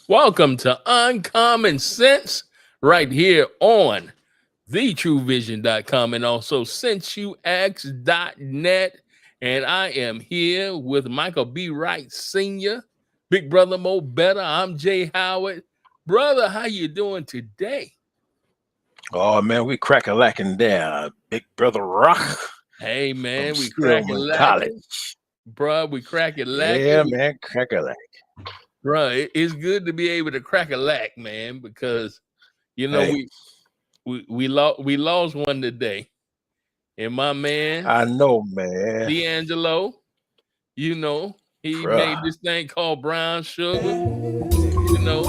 Welcome to Uncommon Sense right here on thetruevision.com and also since-you-asked.net. And I am here with Michael B. Wright Sr., Big Brother Mo Better. I'm Jay Howard. Brother, how you doing today? Oh man, we crack a lacking there, Big Brother Rock Hey, from man, we cracking Stillman College. lacking. Bruh, we cracking Yeah, lacking. man, crack a lack. Bruh, it's good to be able to crack a lack, man, because, you know, Hey, we lost one today. And my man, I know, man, D'Angelo, you know, he made bruh. this thing called brown sugar, you know,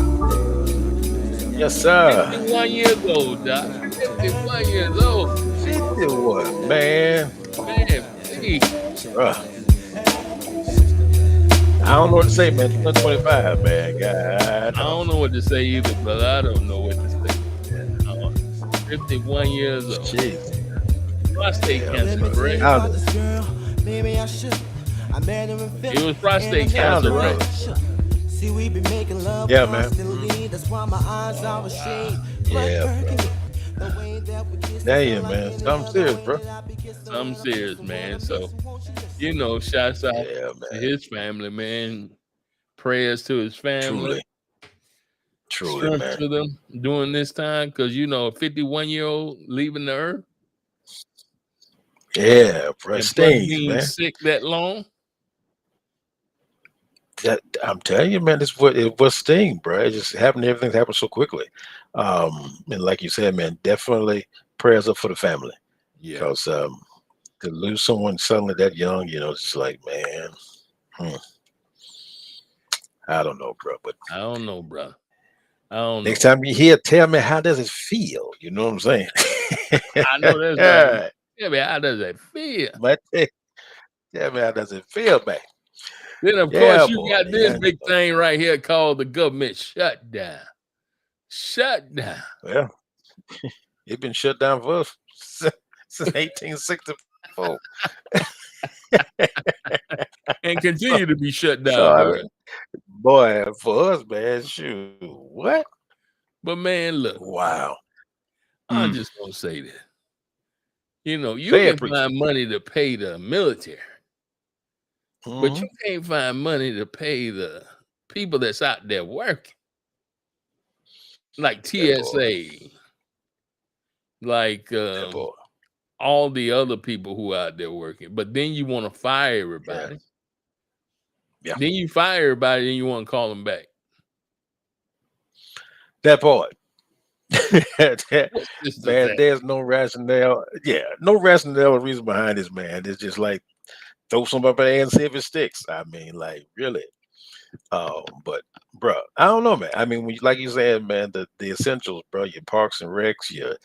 Yes, sir. 51 years old, Doc. 51 years old. 51, man, Man, please. bruh. I don't know what to say, man. 2025, man. God, I don't know what to say either, brother. I don't know what to say. Uh, 51 years old. jeez, Prostate yeah, cancer, brother. correct? It was prostate Found cancer, it, right? brother. See, we be making love Yeah, man. constantly. That's why my eyes are shade. Blood Yeah, bro. burgundy. The way that we kiss it feel Damn, like man. in Something another serious, way bro. that I be kissing on Something your lips. serious, So man. wanna So, listen, won't you listen? shouts out Yeah, to man. his family, man. Prayers to his family. Truly, truly, Strength man. to them during this time because a 51-year-old leaving the earth Yeah, bro. and plus Stings, being man. sick that long. That I'm telling you, man, this what it was sting, bro. It just happened. Everything happened so quickly. And like you said, man, definitely prayers up for the family Yeah, because to lose someone suddenly that young, it's like, man, hmm, I don't know, bro. But I don't know, bro. I don't next know. time you hear, tell me how does it feel? You know what I'm saying? I know that's right. Yeah, man, how does that feel? But tell me how does it feel, man? Then, of course, Yeah, you boy. got this Yeah. big thing right here called the government shutdown. Shutdown. Well, it's been shut down for us since 1864. And continue to be shut So down, I correct? mean, boy, for us, man, shoot, what? But man, look, Wow. I'm Mm. just gonna say this. You Say it, can preacher. find money to pay the military, but Hmm. you can't find money to pay the people that's out there working, like That boy. TSA, like That boy. all the other people who are out there working. But then you want to fire Yeah. everybody. Yeah. Then you fire everybody, then you want to call them back. That part. What system is Man, that? there's no rationale. Yeah, no rationale or reason behind this, man. It's just like throw something up in the air and see if it sticks. I mean, like, really. But bro, I don't know, man. I mean, like you said, man, the essentials, bro, your parks and recs, your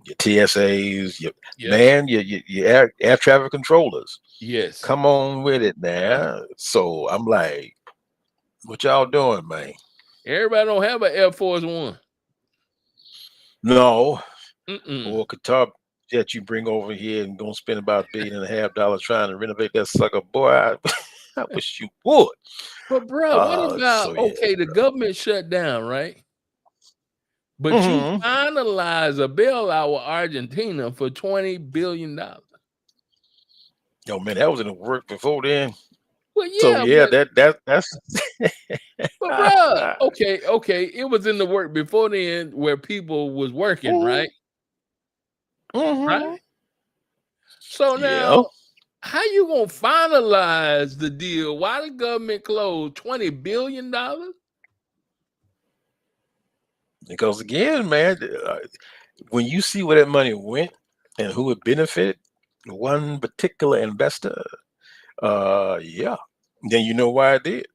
TSAs, Yep. your air traffic controllers. Yes. Come on with it Uh, now. So I'm like, what y'all doing, man? Everybody don't have an Air Force One. No, Mm-mm. or Qatar jet you bring over here and gonna spend about $1.5 billion trying to renovate that sucker, boy. I wish you would. But bro, what So about yeah. the government shut down, right? But you Hmm. finalize a bailout with Argentina for $20 billion. Yo, man, that was in the work before then. Well, So yeah, yeah, that's but bro, okay, it was in the work before then where people was working, hmm. right? Right. So Yeah, now, how you gonna finalize the deal? Why the government closed $20 billion? because again, man, when you see where that money went and who it benefited, one particular investor, yeah, then you know why it did.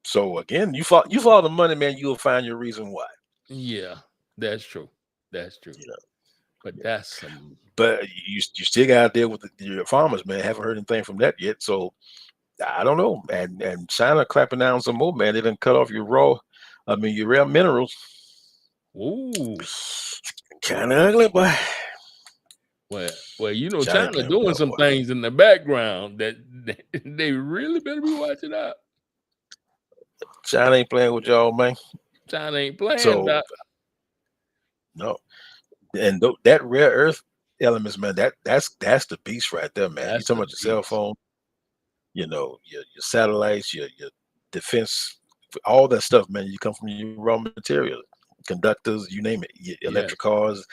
So again, you follow the money, man, you'll find your reason why. Yeah, that's true. That's true. You know, But that's some. but you still got to deal with your farmers, man. Haven't heard anything from that yet. So I don't know. And China clapping down some more, man. They didn't cut off your rare minerals. Ooh. Kind of ugly, but Well, China ain't China playing with doing no some boy. things in the background that they really better be watching out. China ain't playing with y'all, man. China ain't playing, So Doc. no, and that rare earth elements, man. That's the beast right there, man. You That's talking the about your cell beast. phone, your satellites, your defense, all that stuff, man. You come from your raw material, conductors, you name it, your Yes. electric cars.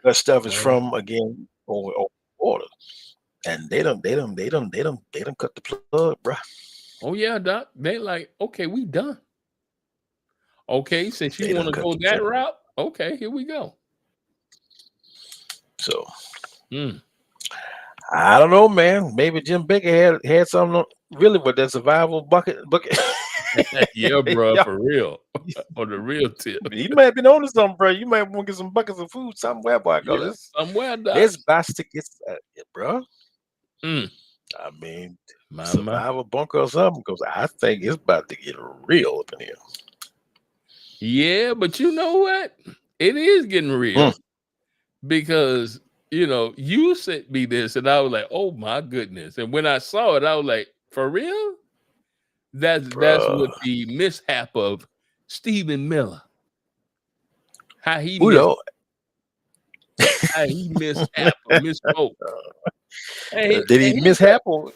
That stuff is Oh, from again over water, and they done cut the plug, bro. oh yeah, Doc. They like, okay, we done. Okay, since you They want done to cut go the that plug. route, okay, here we go. So Mm. I don't know, man. Maybe Jim Baker had something really with that survival bucket. Yeah, bro, Yeah, for real. On the real tip. he might have been on to something, bro. You might want to get some buckets of food somewhere, boy. Yeah, somewhere, Doc. There's about to get, bro. Mm. I mean, My. survival bunker or something, because I think it's about to get real up in here. Yeah, but you know what? It is getting real because you sent me this, and I was like, "Oh my goodness!" And when I saw it, I was like, "For real?" That's Bruh. what the mishap of Stephen Miller. How he Who missed, know? how he mishap or misspoke. And Did he mishap or?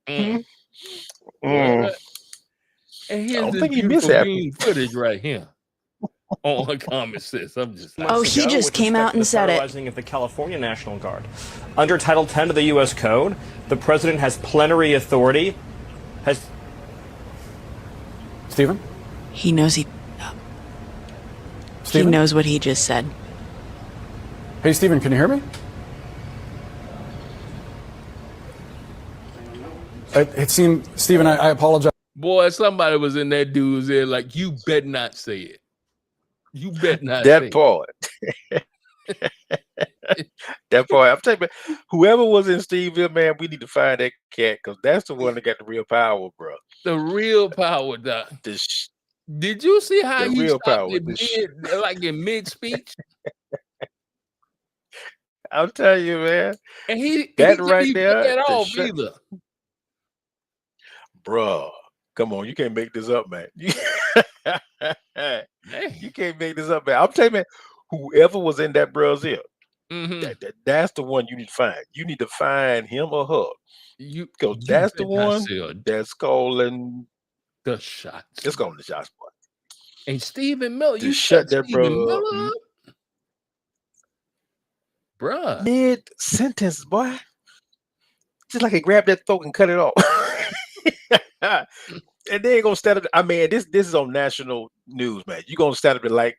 Mm. Mm. What? And I here's don't this think he beautiful mishap. bean footage right here on Common Sense. I'm just like, Oh, he just came out and said it. Paralyzing of the California National Guard. Under Title 10 of the U.S. Code, the president has plenary authority. Stephen? He knows he knows what he just said. Hey, Stephen, can you hear me? It seemed, Stephen, I apologize. boy, somebody was in that dude's ear like, you better not say it. You better not That say part. That part. I'm telling you, whoever was in Steveville, man, we need to find that cat, because that's the one that got the real power, bro. the real power, Doc. This Did you see how the he real stopped power. in mid speech? I'll tell you, man. And he That couldn't right even there, get that the off shut- either. Bruh, come on, you can't make this up, man. Man. You can't make this up, man. I'm telling you, man, whoever was in that bruh's ear, Mhm. that's the one you need to find. You need to find him or her, because You that's the better not one say a that's calling. the shots. It's calling the shots, boy. And Stephen Miller, To you shut shut that Stephen brother Miller up? Bruh. mid sentence, boy. Just like he grabbed that throat and cut it off. And they ain't gonna stand up. I mean, this is on national news, man. You gonna stand up and like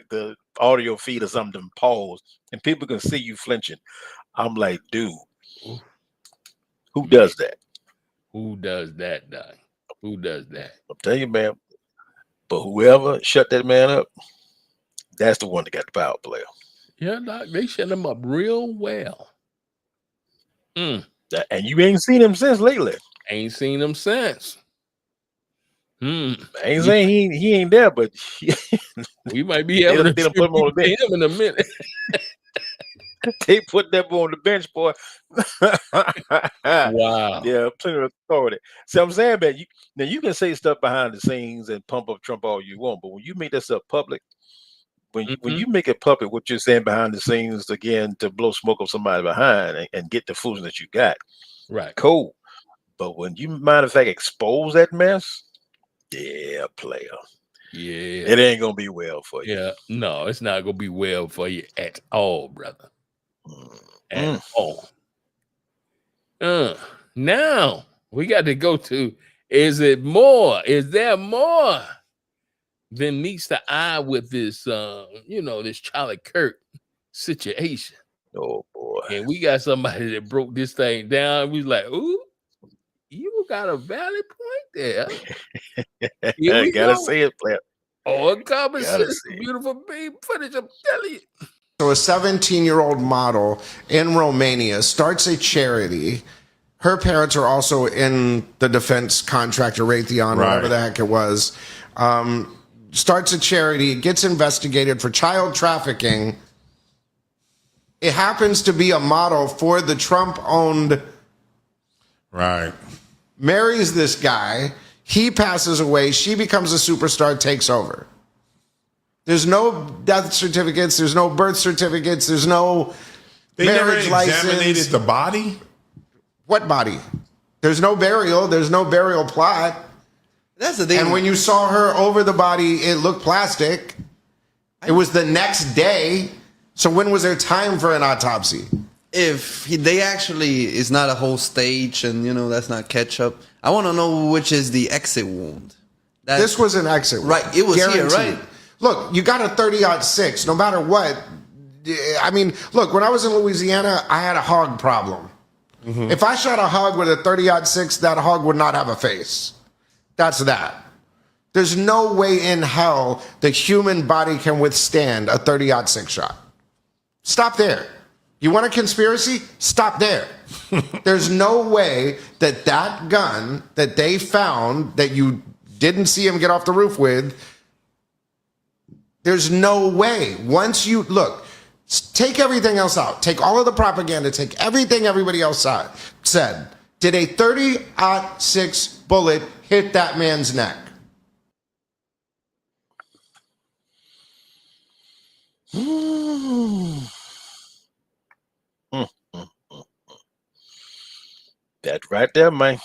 the audio feed or something, pause, and people can see you flinching. I'm like, dude, Ooh. who does that? Who does that, Doc? Who does that? I'm telling you, man. But whoever shut that man up, that's the one that got the power player. Yeah, Doc, they shut him up real well. And you ain't seen him since lately. Ain't seen him since. I ain't saying he ain't there, but We might be having they done put him on the bench. him in a minute. They put that boy on the bench, boy. Wow. Yeah, plenty of authority. See, I'm saying, man, you can say stuff behind the scenes and pump up Trump all you want, but when you make that stuff public, when you make it public, what you're saying behind the scenes, again, to blow smoke on somebody behind and get the fools that you got, Right. cool. But when you, matter of fact, expose that mess, yeah, player. Yeah. It ain't gonna be well for you. Yeah. No, it's not gonna be well for you at all, brother. At all. Now we got to go to, is there more than meets the eye with this this Charlie Kirk situation? Oh boy. And we got somebody that broke this thing down. We was like, ooh, you got a valid point there. Here we Gotta go. say it, player. Oh, Common Gotta Sense, see. beautiful babe footage, I'm telling you. So a 17-year-old model in Romania starts a charity. Her parents are also in the defense contractor, Raytheon, whatever the heck it was. Starts a charity, gets investigated for child trafficking. It happens to be a model for the Trump-owned. Right. Marries this guy. He passes away. She becomes a superstar, takes over. There's no death certificates. There's no birth certificates. There's no marriage license. Examined the body? What body? There's no burial. There's no burial plot. That's the thing. And when you saw her over the body, it looked plastic. It was the next day. So when was there time for an autopsy? If they actually is not a whole stage and, that's not ketchup, I want to know which is the exit wound. This was an exit wound. Right. It was Guaranteed. here, right? Look, you got a 30-06, no matter what. I mean, look, when I was in Louisiana, I had a hog problem. Mm-hmm. If I shot a hog with a 30-06, that hog would not have a face. That's that. There's no way in hell the human body can withstand a 30-06 shot. Stop there. You want a conspiracy? Stop there. There's no way that gun that they found that you didn't see him get off the roof with, there's no way. Once you look, take everything else out. Take all of the propaganda. Take everything everybody else said. Did a 30-06 bullet hit that man's neck? That's right there, man.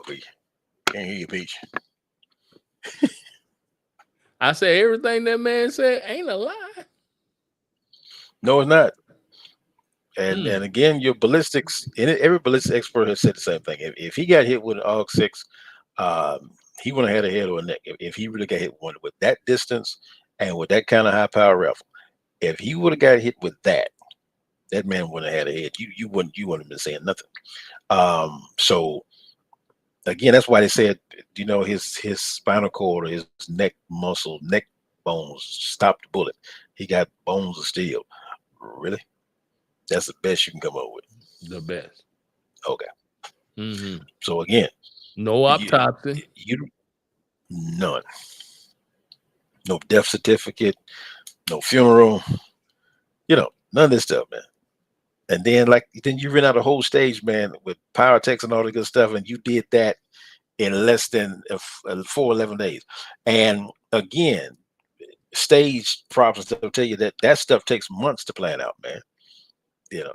We can't hear you, Peach. I say everything that man said ain't a lie. No, it's not. And again, your ballistics, every ballistics expert has said the same thing. If he got hit with an AUG 6, he would have had a head or a neck. If he really got hit with that distance and with that kind of high power rifle, if he would have got hit with that man wouldn't have had a head. You wouldn't have been saying nothing. So again, that's why they said, his spinal cord or his neck muscle, neck bones stopped the bullet. He got bones of steel. Really? That's the best you can come up with. The best. Okay. Mm-hmm. So again, no autopsy. None. No death certificate. No funeral. None of this stuff, man. And then you ran out a whole stage, man, with pyrotechnics and all the good stuff, and you did that in less than 11 days. And again, stage props and stuff tell you that stuff takes months to plan out, man.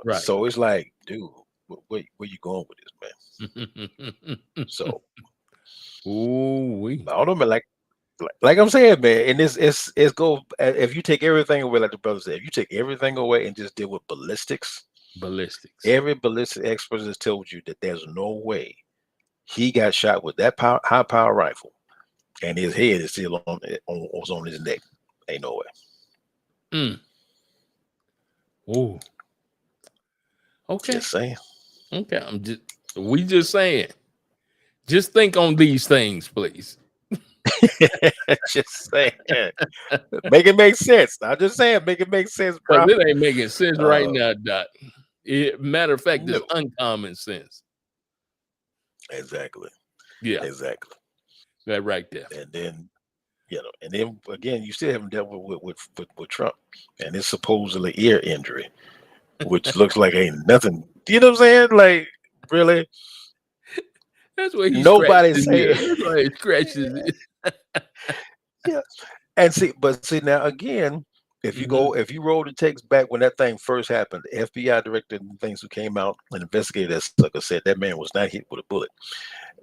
Right. So it's like, dude, where you going with this, man? So, I don't know, man. Like I'm saying, man, and it's go. If you take everything away, like the brother said, if you take everything away and just deal with ballistics, every ballistic expert has told you that there's no way he got shot with that high power rifle, and his head is still was on his neck. Ain't no way. Oh. Okay. Just saying. Okay. We just saying. Just think on these things, please. Just saying. Make it make sense. I'm just saying, make it make sense, bro. It ain't making sense right now, Doc. Matter of fact, it's uncommon sense. Exactly. Yeah. Exactly. That right there. And then, again, you still haven't dealt with Trump and his supposedly ear injury, which looks like ain't nothing. You know what I'm saying? Like, really? That's what nobody's saying. That's why he scratches it. Yeah. And see now again, if you roll the tapes back when that thing first happened, the FBI director and things who came out and investigated that sucker said that man was not hit with a bullet.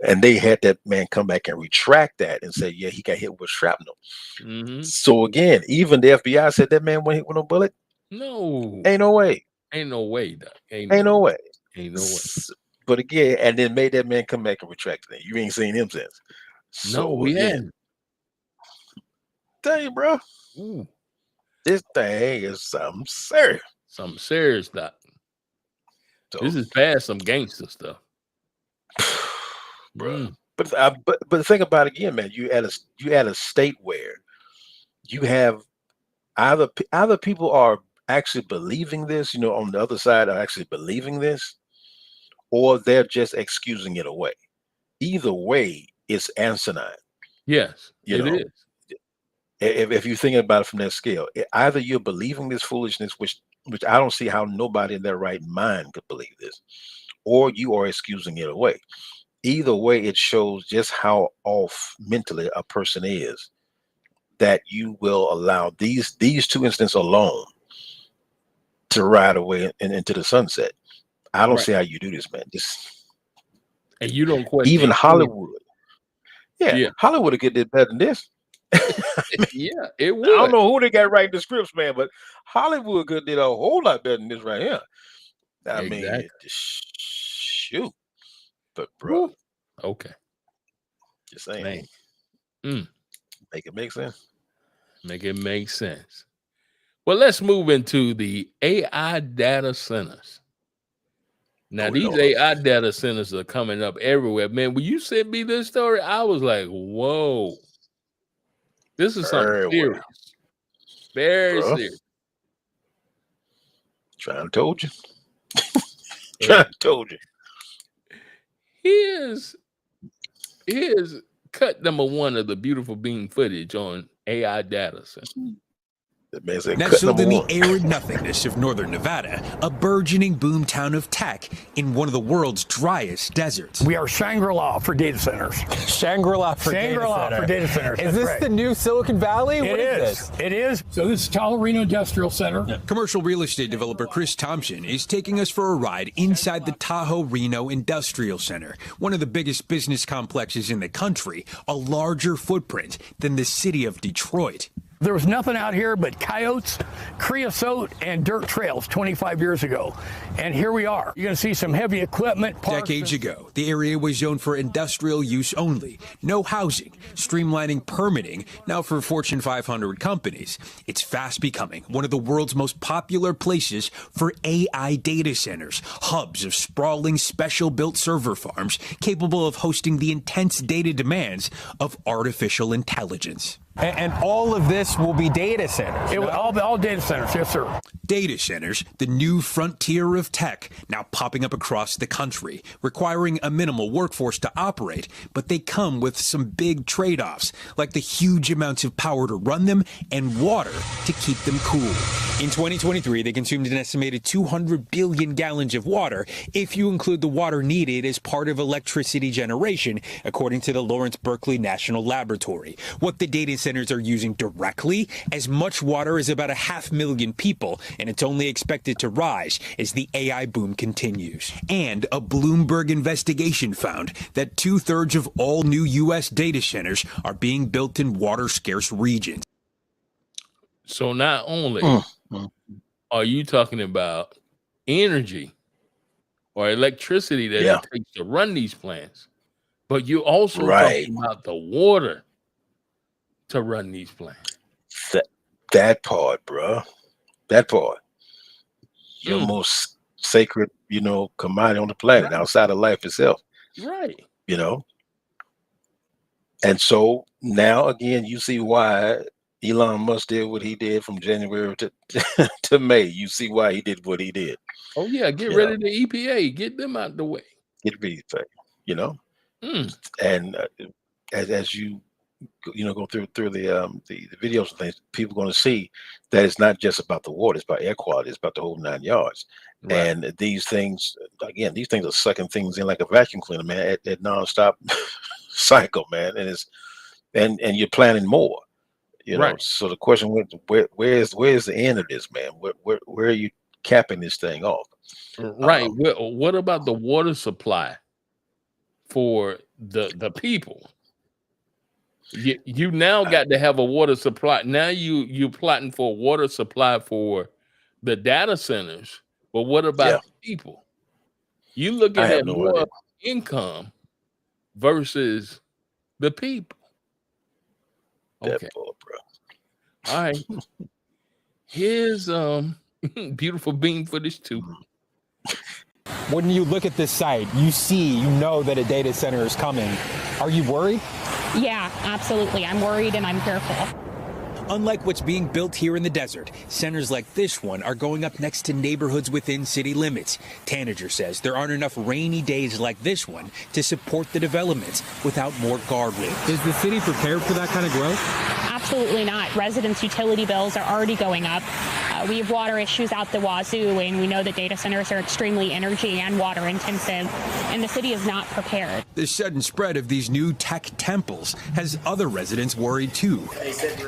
And they had that man come back and retract that and say, yeah, he got hit with shrapnel. Mm-hmm. So again, even the FBI said that man wasn't hit with no bullet. No. Ain't no way. Ain't no way, Doc. Ain't no way. Ain't no way. But again, and then made that man come back and retract it. You ain't seen him since. No, we hadn't. Tell you, bro. Ooh. This thing is something serious. Something serious, Doc. So, this is past some gangster stuff, bro. But the thing about it again, man, you at a state where you have either people are actually believing this, on the other side are actually believing this, or they're just excusing it away. Either way, it's asinine. Yes, it is. If you're thinking about it from that scale, either you're believing this foolishness, which I don't see how nobody in their right mind could believe this, or you are excusing it away. Either way, it shows just how off mentally a person is, that you will allow these two incidents alone to ride away and into the sunset. I don't see how you do this, man. And you don't question even Hollywood. Yeah. Hollywood would get this better than this. Yeah, it would. I don't know who they got writing the scripts, man, but Hollywood could did a whole lot better than this right here. I mean, shoot. But bro, okay. Just saying. Make it make sense. Make it make sense. Well, let's move into the AI data centers. Now, these AI data centers are coming up everywhere. Man, when you sent me this story, I was like, whoa. This is something serious. Very serious. Trying to told you. Trying to told you. Here's cut number 1 of the beautiful beam footage on AI data center. Nestled in the arid nothingness of northern Nevada, a burgeoning boomtown of tech in one of the world's driest deserts. We are Shangri-La for data centers. Shangri-La for data centers. Is this the new Silicon Valley? What is this? It is. So this is Tahoe Reno Industrial Center. Yeah. Commercial real estate developer Chris Thompson is taking us for a ride inside the Tahoe Reno Industrial Center, one of the biggest business complexes in the country, a larger footprint than the city of Detroit. There was nothing out here but coyotes, creosote, and dirt trails 25 years ago. And here we are. You're going to see some heavy equipment. Decades ago, the area was zoned for industrial use only. No housing, streamlining permitting, now for Fortune 500 companies. It's fast becoming one of the world's most popular places for AI data centers, hubs of sprawling special-built server farms capable of hosting the intense data demands of artificial intelligence. And all of this will be data centers. It will all data centers, yes, sir. Data centers, the new frontier of tech, now popping up across the country, requiring a minimal workforce to operate, but they come with some big trade-offs, like the huge amounts of power to run them and water to keep them cool. In 2023, they consumed an estimated 200 billion gallons of water, if you include the water needed as part of electricity generation, according to the Lawrence Berkeley National Laboratory. What the data centers are using directly, as much water as about 500,000 people, and it's only expected to rise as the AI boom continues. And a Bloomberg investigation found that 2/3 of all new U.S. data centers are being built in water-scarce regions. So not only are you talking about energy or electricity that it takes to run these plants, but you're also talking about the water to run these plants. That part, bro. That part. Your most sacred, commodity on the planet outside of life itself. Right. And so now again, you see why Elon Musk did what he did from January to May. You see why he did what he did. Oh yeah, get rid of the EPA, get them out the way. Get rid of it, And as you go through the videos and things, people are going to see that it's not just about the water, it's about air quality, it's about the whole 9 yards. Right. And these things are sucking things in like a vacuum cleaner, man, at nonstop cycle, man. And you're planning more, right. So the question was, where's the end of this, man? Where are you capping this thing off? Right. What about the water supply for the people? You now got to have a water supply. Now you're plotting for a water supply for the data centers, but what about the people? You looking at more income versus the people. Okay, bro. All right. Here's beautiful beam footage too. When you look at this site, you know that a data center is coming. Are you worried? Yeah, absolutely. I'm worried and I'm fearful. Unlike what's being built here in the desert, centers like this one are going up next to neighborhoods within city limits. Tanager says there aren't enough rainy days like this one to support the developments without more guardrails. Is the city prepared for that kind of growth? Absolutely not. Residents' utility bills are already going up. We have water issues out the wazoo, and we know that data centers are extremely energy and water intensive, and the city is not prepared. The sudden spread of these new tech temples has other residents worried too,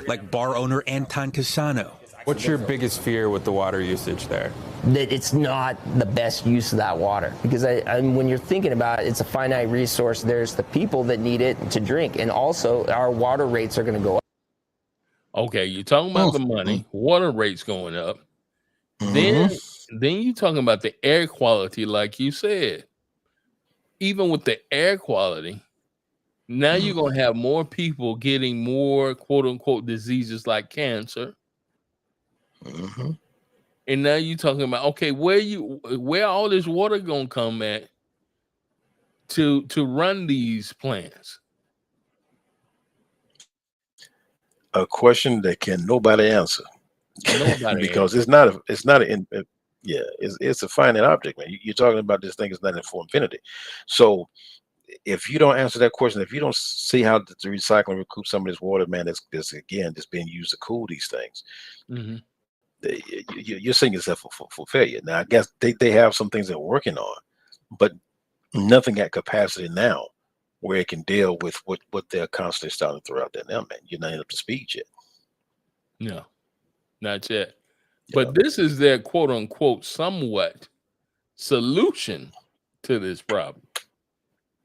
like bar owner Anton Casano. What's your biggest fear with the water usage there? That it's not the best use of that water. Because when you're thinking about it, it's a finite resource. There's the people that need it to drink. And also, our water rates are going to go up. Okay, you're talking about the money, water rates going up. Then you're talking about the air quality, like you said. Even with the air quality, now you're going to have more people getting more quote-unquote diseases like cancer. And now you're talking about, okay, where all this water gonna come at to run these plants? A question that can nobody answer. Because it's a finite object, man. You're talking about this thing is not for infinity. So if you don't answer that question, if you don't see how to recycle and recoup some of this water, man, that's again just being used to cool these things. You're setting yourself for failure. Now, I guess they have some things they're working on, but nothing at capacity now where it can deal with what they're constantly starting to throw out there now, man. You're not up to speed yet. No, not yet. But this is their quote unquote somewhat solution to this problem.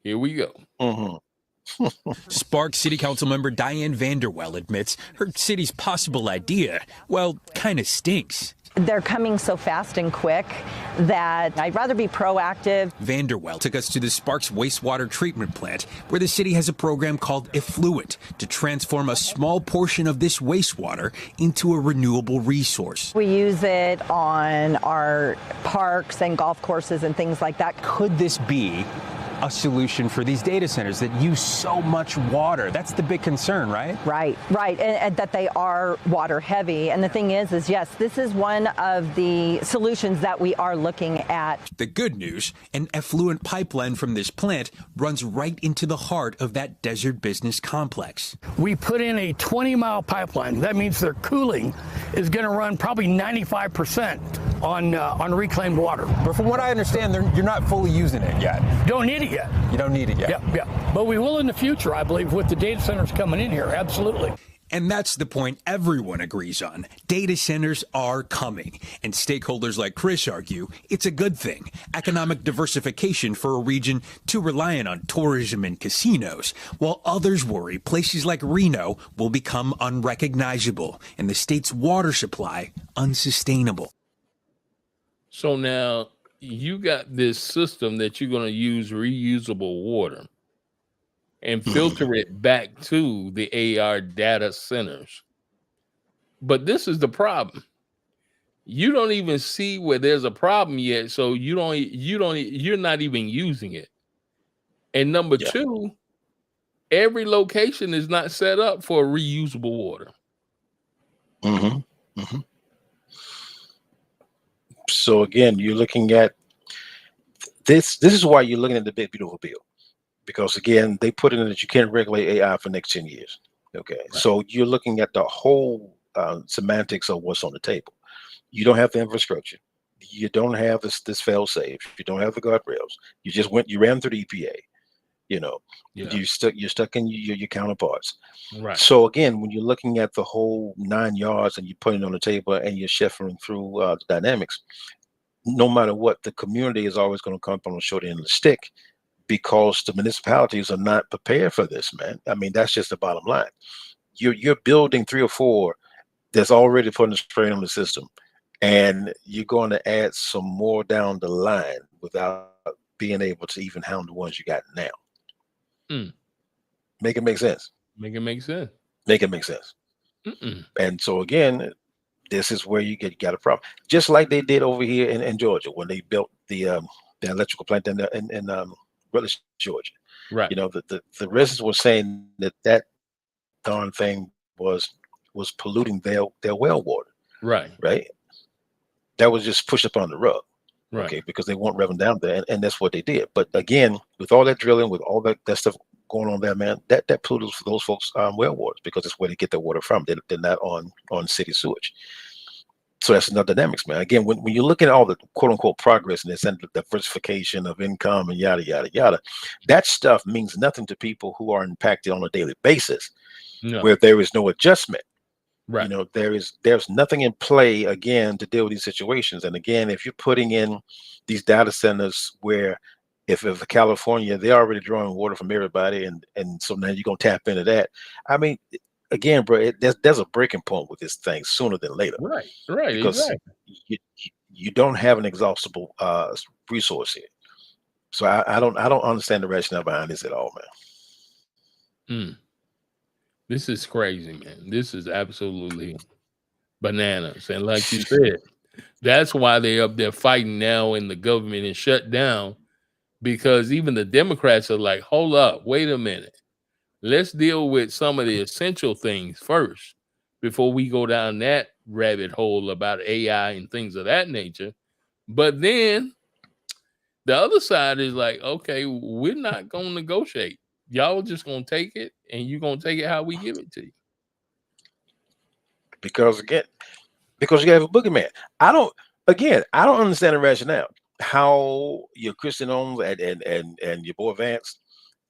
Here we go. Sparks City Council member Diane Vanderwell admits her city's possible idea, well, kind of stinks. They're coming so fast and quick that I'd rather be proactive. Vanderwell took us to the Sparks wastewater treatment plant, where the city has a program called Effluent to transform a small portion of this wastewater into a renewable resource. We use it on our parks and golf courses and things like that. Could this be a solution for these data centers that use so much water? That's the big concern, right? Right. And that they are water heavy. And the thing is yes, this is one of the solutions that we are looking at. The good news, an effluent pipeline from this plant runs right into the heart of that desert business complex. We put in a 20-mile pipeline. That means their cooling is going to run probably 95% on reclaimed water. But from what I understand, you're not fully using it yet. Don't need it yet. You don't need it yet. Yeah. But we will in the future, I believe, with the data centers coming in here. Absolutely. And that's the point everyone agrees on. Data centers are coming. And stakeholders like Chris argue it's a good thing. Economic diversification for a region too reliant on tourism and casinos, while others worry places like Reno will become unrecognizable and the state's water supply unsustainable. So now you got this system that you're going to use reusable water and filter it back to the AR data centers. But this is the problem. You don't even see where there's a problem yet, so you're not even using it. And number two, every location is not set up for reusable water. So again, you're looking at this. This is why you're looking at the big beautiful bill, because again, they put in that you can't regulate AI for the next 10 years. Okay, right. So you're looking at the whole semantics of what's on the table. You don't have the infrastructure. You don't have this fail safe. You don't have the guardrails. You ran through the EPA. You're stuck in your counterparts. Right. So again, when you're looking at the whole 9 yards and you're putting it on the table and you're shuffling through the dynamics, no matter what, the community is always going to come up on the short end of the stick because the municipalities are not prepared for this, man. I mean, that's just the bottom line. You're building 3 or 4 that's already putting a strain on the system, and you're going to add some more down the line without being able to even handle the ones you got now. Make it make sense. Make it make sense. Make it make sense. And so again, this is where you got a problem. Just like they did over here in Georgia when they built the electrical plant in Rutledge, Georgia. Right. The residents were saying that darn thing was polluting their well water. Right. Right. That was just pushed up on the rug. Right. Okay, because they want revenue down there, and that's what they did. But again, with all that drilling, with all that stuff going on there, man, that pollutes for those folks well waters because it's where they get their water from. They're not on city sewage. So that's another dynamics, man. Again, when you're looking at all the quote unquote progress in this and the diversification of income and yada yada yada, that stuff means nothing to people who are impacted on a daily basis, where there is no adjustment. Right. You know, there's nothing in play again to deal with these situations. And again, if you're putting in these data centers where if California, they're already drawing water from everybody, and so now you're gonna tap into that. I mean, again, bro, there's a breaking point with this thing sooner than later. Right, Because exactly. you don't have an exhaustible resource here. So I don't understand the rationale behind this at all, man. This is crazy, man. This is absolutely bananas. And like you said, that's why they're up there fighting now in the government and shut down, because even the Democrats are like, hold up, wait a minute. Let's deal with some of the essential things first before we go down that rabbit hole about AI and things of that nature. But then the other side is like, okay, we're not going to negotiate. Y'all are just going to take it, and you're going to take it how we give it to you. Because you have a boogeyman. I don't understand the rationale. How your Christian Owens and your boy Vance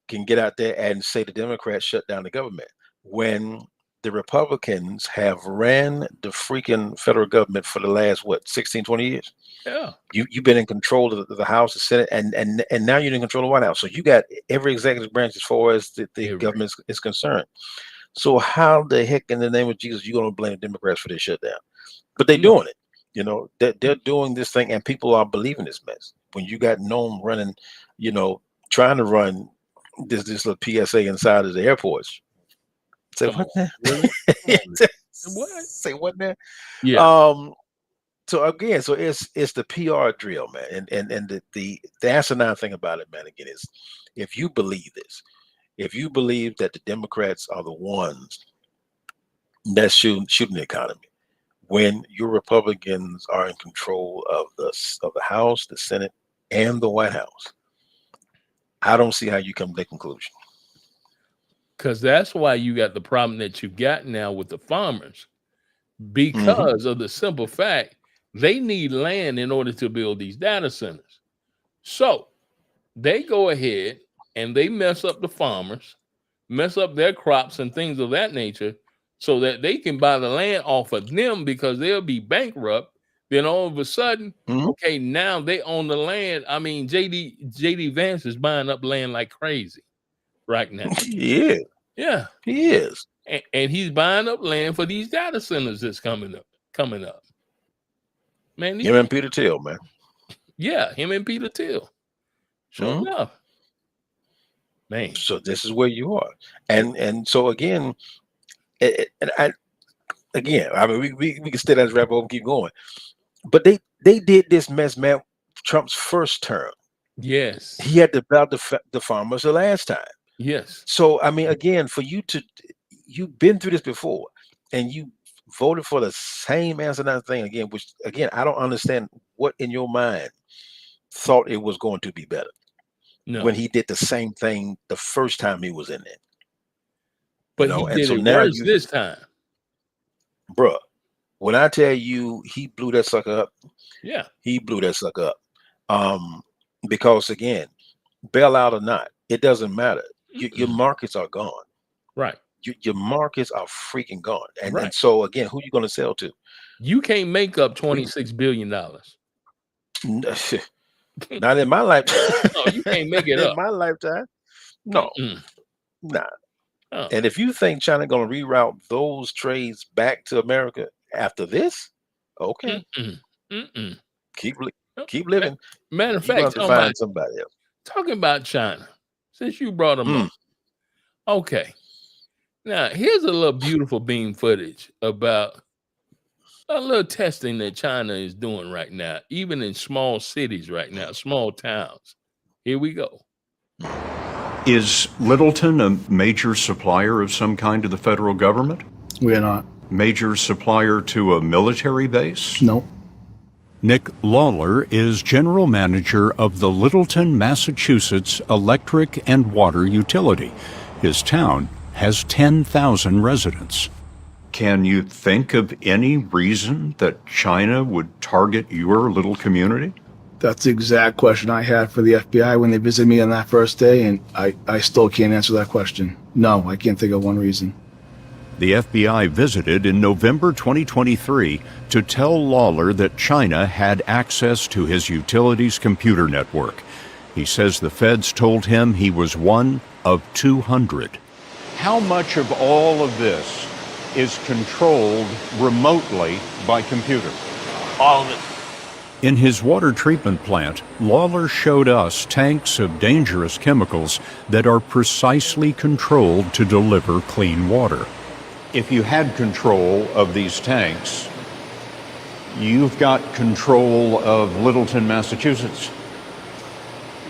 can get out there and say the Democrats shut down the government when the Republicans have ran the freaking federal government for the last 16, 20 years. Yeah. You've been in control of the House, the Senate, and now you're in control of the White House. So you got every executive branch as far as the government is concerned. So how the heck in the name of Jesus you gonna blame the Democrats for this shutdown? But they're doing it. You know, they're doing this thing, and people are believing this mess. When you got Nome running, trying to run this little PSA inside of the airports. Say what now? Really? What? Say what now? Yeah. So again, it's the PR drill, man. And the asinine thing about it, man, again, is if you believe this, if you believe that the Democrats are the ones that's shooting the economy, when your Republicans are in control of the House, the Senate, and the White House, I don't see how you come to that conclusion. Because that's why you got the problem that you got now with the farmers, because of the simple fact they need land in order to build these data centers. So they go ahead and they mess up the farmers, mess up their crops and things of that nature, so that they can buy the land off of them, because they'll be bankrupt. Then all of a sudden, okay, now they own the land. I mean, JD Vance is buying up land like crazy right now. Yeah. Yeah, he is. And he's buying up land for these data centers that's coming up. Man, him and Peter Thiel, man. Yeah, him and Peter Thiel. Sure enough. Man. So this is where you are. And so again, I mean, we can stay down this wrap up and keep going. But they did this mess, man, Trump's first term. Yes. He had to battle the farmers the last time. Yes. So, I mean, again, you've been through this before, and you voted for the same asinine thing again, which, again, I don't understand what in your mind thought it was going to be better when he did the same thing the first time he was in there. But he did it worse this time. Bruh, when I tell you he blew that sucker up, yeah, he blew that sucker up. Because, again, bailout or not, it doesn't matter. Your markets are gone. Right. Your markets are freaking gone. And so, again, who are you going to sell to? You can't make up $26 billion. Not in my lifetime. No, you can't make it up. In my lifetime. No. Nah. Oh. And if you think China going to reroute those trades back to America after this, okay. Keep living. Matter of fact, find somebody else. Talking about China, since you brought them up. Okay. Now, here's a little beautiful beam footage about a little testing that China is doing right now, even in small cities right now, small towns. Here we go. Is Littleton a major supplier of some kind to the federal government? We are not. Major supplier to a military base? No. Nick Lawler is general manager of the Littleton, Massachusetts electric and water utility. His town has 10,000 residents. Can you think of any reason that China would target your little community? That's the exact question I had for the FBI when they visited me on that first day, and I still can't answer that question. No, I can't think of one reason. The FBI visited in November 2023 to tell Lawler that China had access to his utilities computer network. He says the feds told him he was one of 200. How much of all of this is controlled remotely by computer? All of it. In his water treatment plant, Lawler showed us tanks of dangerous chemicals that are precisely controlled to deliver clean water. If you had control of these tanks, you've got control of Littleton, Massachusetts.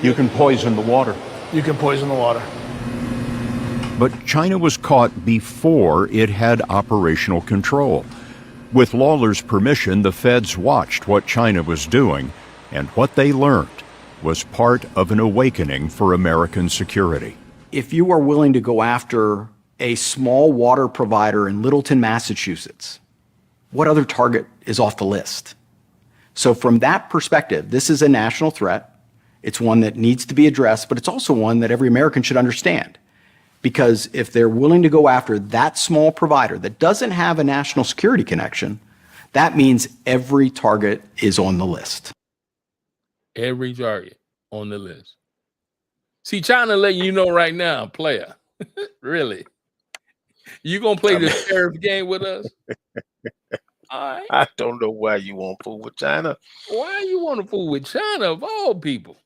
You can poison the water. You can poison the water. But China was caught before it had operational control. With Lawler's permission, the feds watched what China was doing, and what they learned was part of an awakening for American security. If you are willing to go after a small water provider in Littleton, Massachusetts, what other target is off the list? So from that perspective, this is a national threat. It's one that needs to be addressed, but it's also one that every American should understand. Because if they're willing to go after that small provider that doesn't have a national security connection, that means every target is on the list. Every target on the list. See, China letting you know right now, player. Really? You gonna play this tariff game with us? All right. I don't know why you want to fool with China. Why you want to fool with China of all people?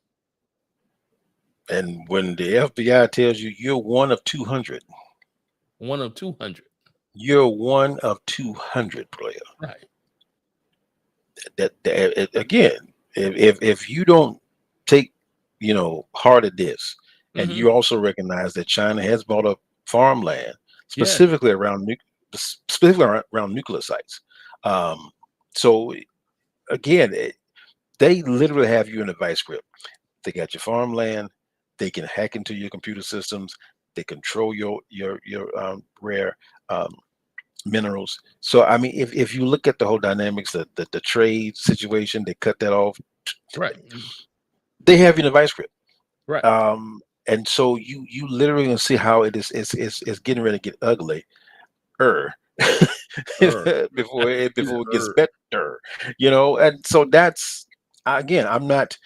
And when the FBI tells you you're one of 200. One of 200. You're one of 200, player. Right. That again, if you don't take, heart at this, and you also recognize that China has bought up farmland specifically around nuclear sites. So again, they literally have you in a vice grip. They got your farmland. They can hack into your computer systems. They control your rare minerals. So I mean, if you look at the whole dynamics, the trade situation, they cut that off. Right. They have you in a vice grip. Right. And so you literally gonna see how it's getting ready to get ugly. Before it gets better. And so that's, again, I'm not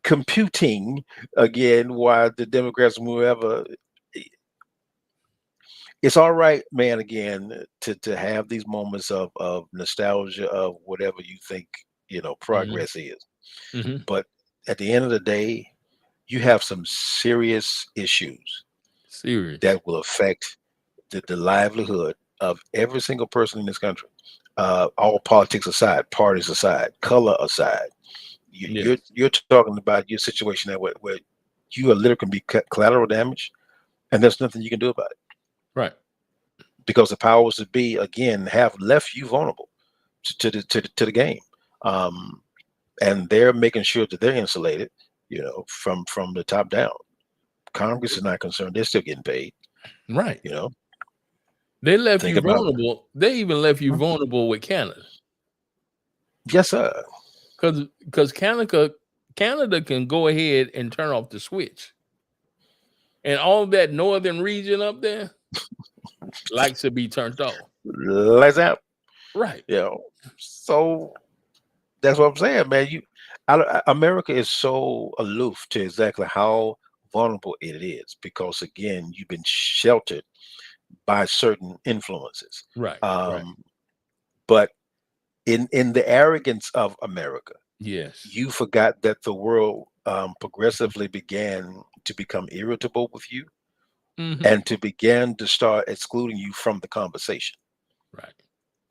computing again why the Democrats will ever. It's all right, man, again, to have these moments of nostalgia of whatever you think progress is. But at the end of the day, you have some serious issues that will affect the livelihood of every single person in this country. All politics aside, parties aside, color aside. You're talking about your situation where you are literally can be collateral damage, and there's nothing you can do about it. Right. Because the powers that be, again, have left you vulnerable to the game. And they're making sure that they're insulated, from the top down. Congress is not concerned. They're still getting paid. Right. They left you vulnerable. They even left you vulnerable with Canada. Yes, sir. Because Canada can go ahead and turn off the switch. And all that northern region up there likes to be turned off. Lights out. Right. So that's what I'm saying, man. America is so aloof to exactly how vulnerable it is because, again, you've been sheltered by certain influences. Right. But in the arrogance of America, yes, you forgot that the world progressively began to become irritable with you and to begin to start excluding you from the conversation.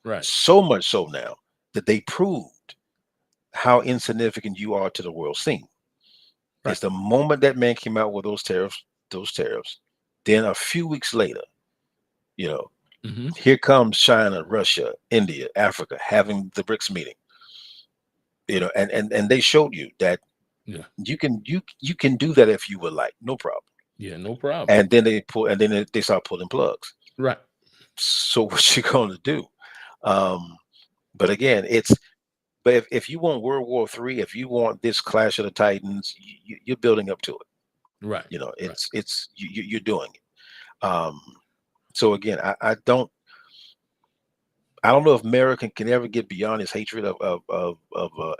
Right. So much so now that they proved how insignificant you are to the world scene. Right. It's the moment that man came out with those tariffs, then a few weeks later, here comes China, Russia, India, Africa having the BRICS meeting. And they showed you that you can do that if you would like, no problem. Yeah, no problem. And then they start pulling plugs. Right. So what you gonna do? But again, but if you want World War III, if you want this Clash of the Titans, you're building up to it. Right. You know, you're doing it. So again, I don't know if America can ever get beyond his hatred of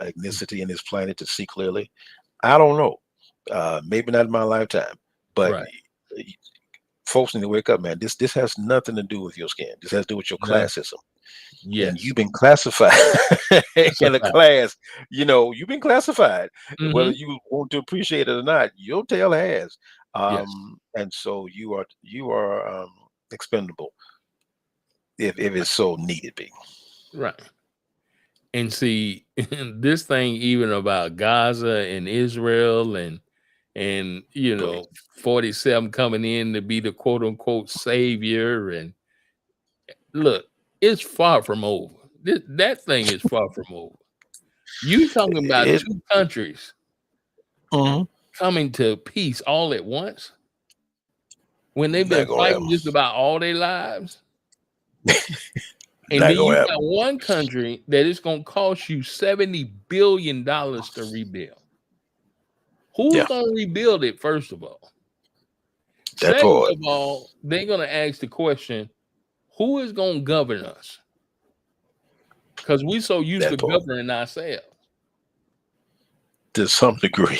ethnicity in this planet to see clearly. I don't know. Maybe not in my lifetime, but folks need to wake up, man. This has nothing to do with your skin. This has to do with your classism. Yes. And you've been classified in a class. You know, you've been classified. Whether you want to appreciate it or not, your tail has. And so you are expendable if it's so needed be. Right. And see, this thing even about Gaza and Israel and you know, 47 coming in to be the quote unquote savior, and look, it's far from over. That thing is far from over. You talking about two countries coming to peace all at once when they've been fighting just about all their lives? And then you got one country that is going to cost you $70 billion to rebuild. Who's going to rebuild it, first of all? Second of all, they're going to ask the question, who is going to govern us? Because we so used to governing ourselves. To some degree.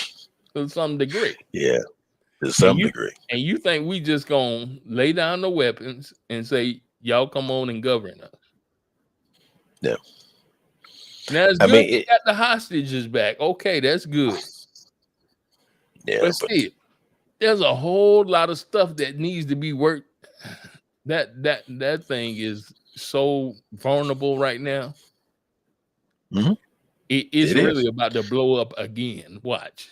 To some degree. Yeah, to some degree. And you think we just going to lay down the weapons and say, y'all come on and govern us? Yeah. Now it's good we got the hostages back. Okay, that's good. Yeah, but still, there's a whole lot of stuff that needs to be worked. That thing is so vulnerable right now. It's really about to blow up again. Watch.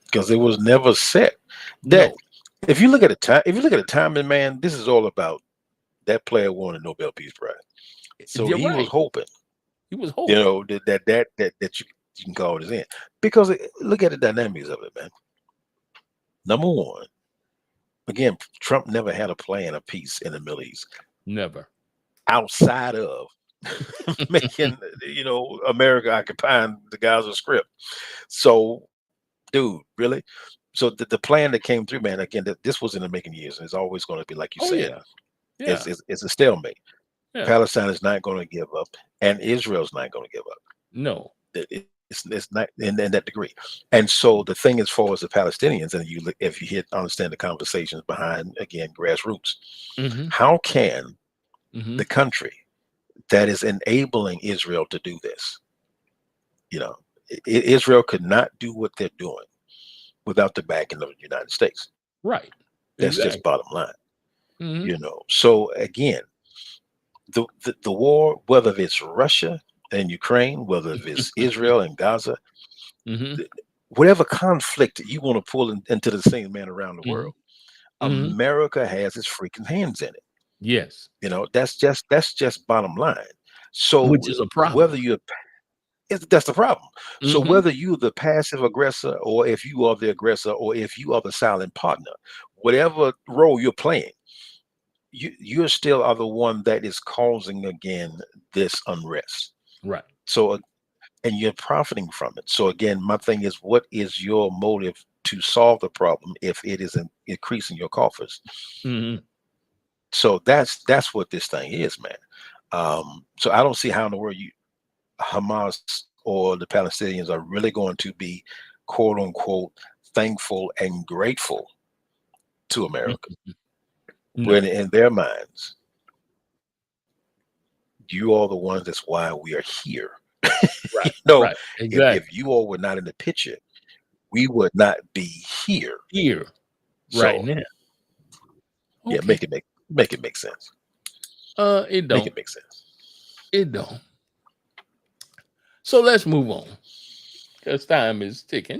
Because it was never set. That if you look at the timing, man, this is all about that player won a Nobel Peace Prize. So he was hoping. He was hoping. You know, that you can call this in. Because look at the dynamics of it, man. Number one, again, Trump never had a plan of peace in the Middle East. Never. Outside of making, you know, America occupying the Gaza Strip. So, dude, really? So the plan that came through, man, again, this was in the making years, and it's always going to be like you said. It's a stalemate. Yeah. Palestine is not going to give up, and Israel's not going to give up. No, it's not in that degree. And so the thing as far as the Palestinians, and if you understand the conversations behind, again, grassroots, how can the country that is enabling Israel to do this, you know, Israel could not do what they're doing without the backing of the United States. Right. That's just bottom line. You know, so again, the war, whether it's Russia and Ukraine, whether it's Israel and Gaza, whatever conflict you want to pull into the same man around the world, America has its freaking hands in it. Yes. You know, that's just bottom line. So which is a problem. Whether that's the problem. So whether you're the passive aggressor, or if you are the aggressor, or if you are the silent partner, whatever role you're playing, you still are the one that is causing, again, this unrest. Right. So, and you're profiting from it. So again, my thing is, what is your motive to solve the problem if it is increasing your coffers? So that's what this thing is, man. So I don't see how in the world Hamas or the Palestinians are really going to be, quote unquote, thankful and grateful to America. When in their minds, you are the ones that's why we are here. Right. No, right. Exactly. If you all were not in the picture, we would not be here. Right now. Yeah, make it make sense. It don't. Make it make sense. It don't. So let's move on, because time is ticking.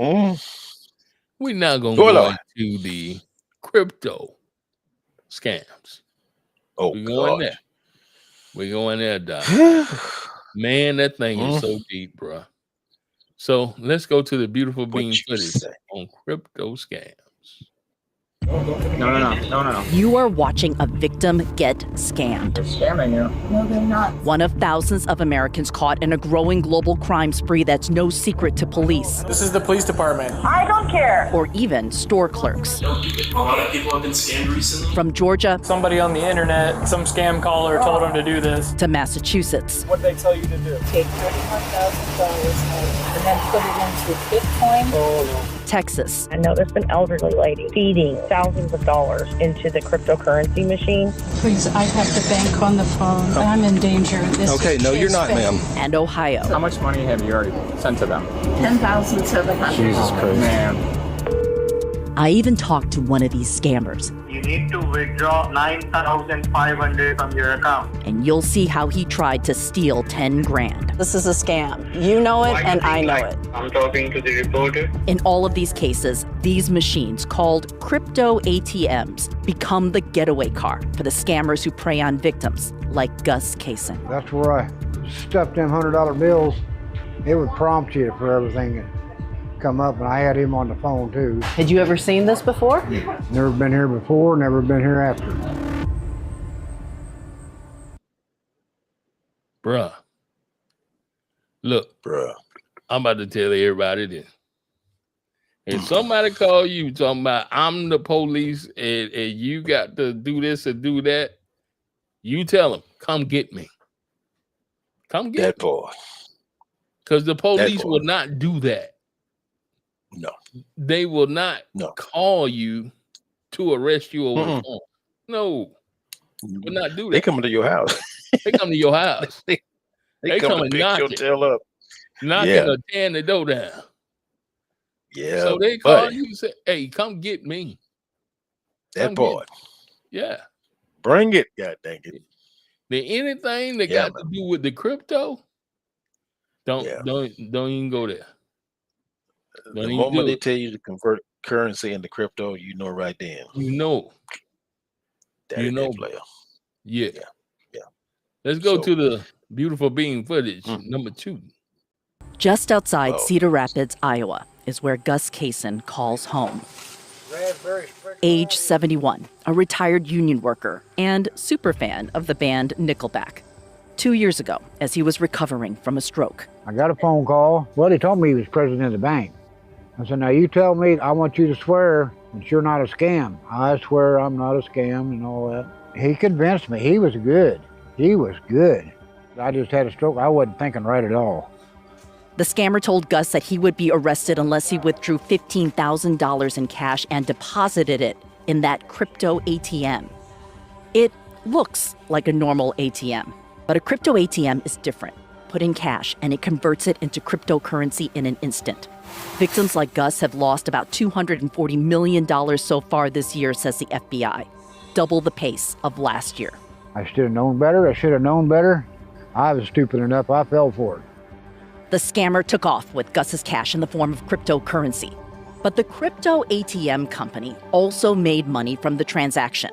We're now gonna go into the crypto scams. We're going there. We're going there, Doc. Man, that thing is so deep, bro. So let's go to the beautiful bean footage on crypto scams. No. You are watching a victim get scammed. They're scamming you. No, they're not. One of thousands of Americans caught in a growing global crime spree that's no secret to police. This is the police department. I don't care. Or even store clerks. A lot of people have been scammed recently. From Georgia. Somebody on the internet, some scam caller told them to do this. To Massachusetts. What did they tell you to do? Take $31,000 and then put it into Bitcoin. Oh, no. Texas. I know there's been elderly ladies feeding thousands of dollars into the cryptocurrency machine. Please, I have to bank on the phone. I'm in danger. Okay, no, you're not, ma'am. And Ohio. How much money have you already sent to them? $10,700. Jesus Christ. Man. I even talked to one of these scammers. You need to withdraw $9,500 from your account. And you'll see how he tried to steal 10 grand. This is a scam. You know it and I know it. I'm talking to the reporter. In all of these cases, these machines, called crypto ATMs, become the getaway car for the scammers who prey on victims like Gus Kaysen. That's where I stuffed them $100 bills. It would prompt you for everything to come up, and I had him on the phone too. Had you ever seen this before? Never been here before, never been here after. Bruh. Look, bruh. I'm about to tell everybody this. If somebody call you talking about I'm the police and you got to do this or do that, you tell them, come get me. Come get that me. boy. Because the police will not do that. No. They will not call you to arrest you over the phone. No. Will not do that. They coming to your house. They come to your house. they come come and to pick knock your it. tail up. Knocking or tearing the door down. Yeah. So they call you and say, hey, come get me. That boy. Yeah. Bring it, god dang it. Then anything that got to do with the crypto, don't even go there. The moment they tell you to convert currency into crypto, you know right then. You know. You know, player. Yeah. Let's go to the beautiful bean footage, number 2. Just outside Cedar Rapids, Iowa, is where Gus Kaysen calls home. Age 71, a retired union worker and superfan of the band Nickelback. 2 years ago, as he was recovering from a stroke. I got a phone call. Well, they told me he was president of the bank. I said, now you tell me, I want you to swear that you're not a scam. I swear I'm not a scam and all that. He convinced me. He was good. He was good. I just had a stroke. I wasn't thinking right at all. The scammer told Gus that he would be arrested unless he withdrew $15,000 in cash and deposited it in that crypto ATM. It looks like a normal ATM, but a crypto ATM is different. Put in cash and it converts it into cryptocurrency in an instant. Victims like Gus have lost about $240 million so far this year, says the FBI, double the pace of last year. I should have known better. I should have known better. I was stupid enough. I fell for it. The scammer took off with Gus's cash in the form of cryptocurrency. But the crypto ATM company also made money from the transaction.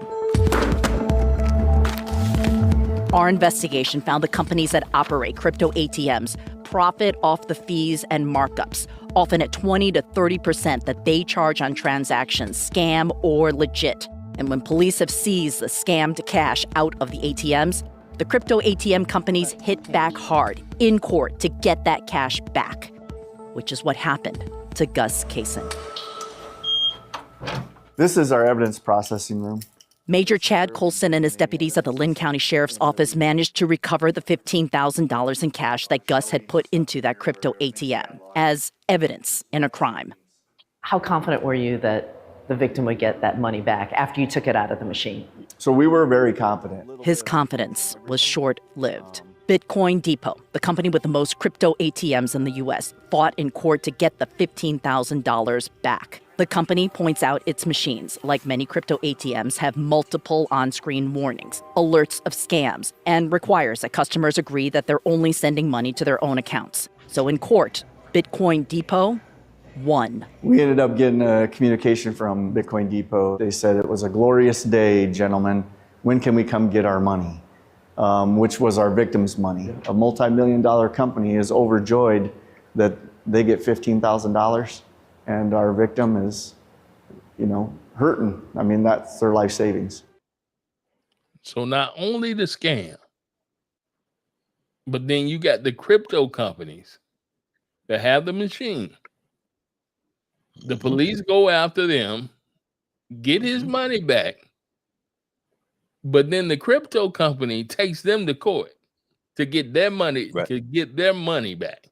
Our investigation found the companies that operate crypto ATMs profit off the fees and markups, often at 20 to 30% that they charge on transactions, scam or legit. And when police have seized the scammed cash out of the ATMs, the crypto ATM companies hit back hard in court to get that cash back, which is what happened to Gus Kaysen. This is our evidence processing room. Major Chad Colson and his deputies at the Lynn County Sheriff's Office managed to recover the $15,000 in cash that Gus had put into that crypto ATM as evidence in a crime. How confident were you that the victim would get that money back after you took it out of the machine? So we were very confident. His confidence was short-lived. Bitcoin Depot, the company with the most crypto ATMs in the U.S., fought in court to get the $15,000 back. The company points out its machines, like many crypto ATMs, have multiple on-screen warnings, alerts of scams, and requires that customers agree that they're only sending money to their own accounts. So in court, Bitcoin Depot won. We ended up getting a communication from Bitcoin Depot. They said it was a glorious day, gentlemen. When can we come get our money? Which was our victim's money. A multi-million-dollar company is overjoyed that they get $15,000. And our victim is hurting. I mean, that's their life savings. So not only the scam, but then you got the crypto companies that have the machine. The police go after them, get his money back, but then the crypto company takes them to court to get their money back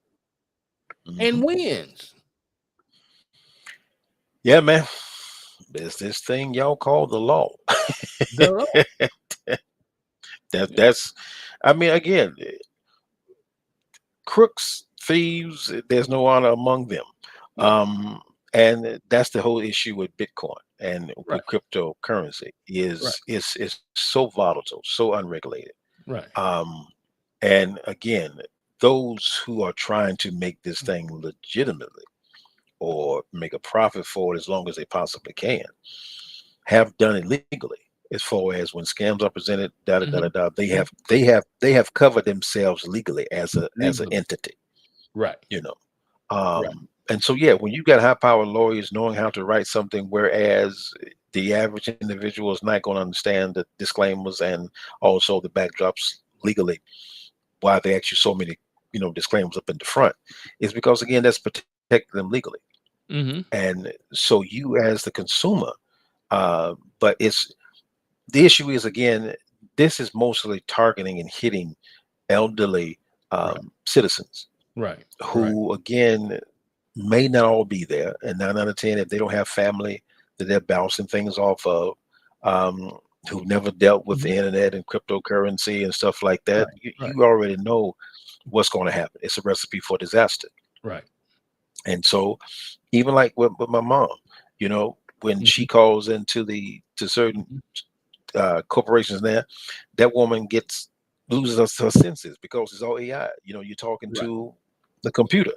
and wins. Yeah, man. There's this thing y'all call the law. That's I mean, again, crooks, thieves, there's no honor among them. And that's the whole issue with Bitcoin and with cryptocurrency is so volatile, so unregulated. Right. And again, those who are trying to make this thing legitimately or make a profit for it as long as they possibly can have done it legally. As far as when scams are presented, they have covered themselves legally as an entity. Right. And so yeah, when you got high powered lawyers knowing how to write something, whereas the average individual is not going to understand the disclaimers and also the backdrops legally, why they actually so many disclaimers up in the front, is because again that's protecting them legally. And so you as the consumer, but the issue is again, this is mostly targeting and hitting elderly citizens, who again may not all be there, and 9 out of 10, if they don't have family that they're bouncing things off of, who've never dealt with the internet and cryptocurrency and stuff like that, you already know what's going to happen. It's a recipe for disaster. Right. And so even like with my mom, when she calls into to certain corporations now, that woman loses her senses because it's all AI. You're talking to the computer,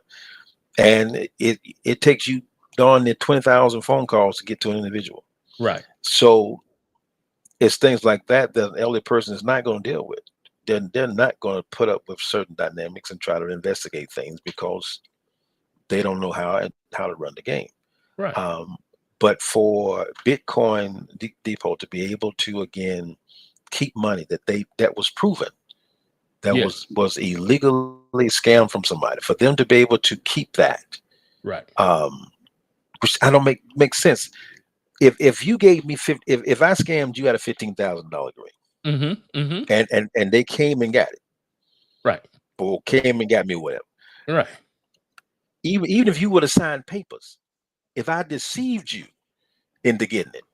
and it takes you darn near 20,000 phone calls to get to an individual. Right. So it's things like that that an elderly person is not going to deal with. They're not going to put up with certain dynamics and try to investigate things because they don't know how to run the game. Right. But for Bitcoin Depot to be able to again keep money that was proven that was illegally scammed from somebody, for them to be able to keep that, which I don't make sense. If you gave me if I scammed you at a $15,000 green, and they came and got it, or came and got me whatever, even if you would have signed papers, if I deceived you into getting it,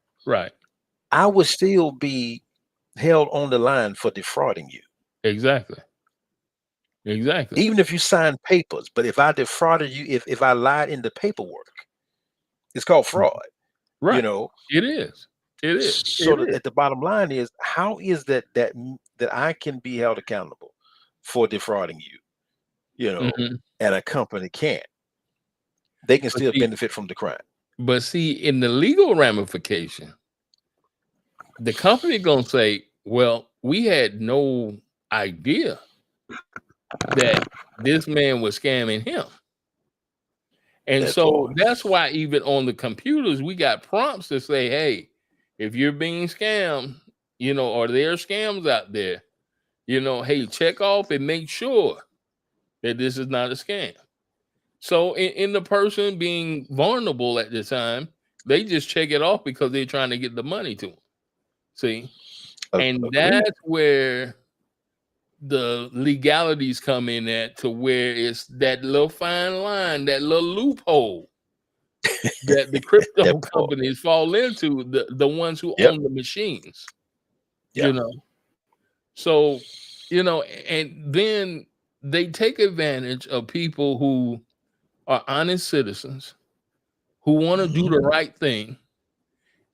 I would still be held on the line for defrauding you. Exactly. Even if you signed papers, but if I defrauded you, if I lied in the paperwork, it's called fraud. Right. It is. So at the bottom line is, how is that I can be held accountable for defrauding you, and a company can't? They can still benefit from the crime. But see, in the legal ramification, the company gonna say, well, we had no idea that this man was scamming him. And that's why even on the computers, we got prompts to say, hey, if you're being scammed, or there are scams out there, hey, check off and make sure that this is not a scam. So in the person being vulnerable at the time, they just check it off because they're trying to get the money to them. See? And that's where the legalities come in at, to where it's that little fine line, that little loophole that the crypto companies fall into, the ones who own the machines. So, and then they take advantage of people who are honest citizens who want to do the right thing.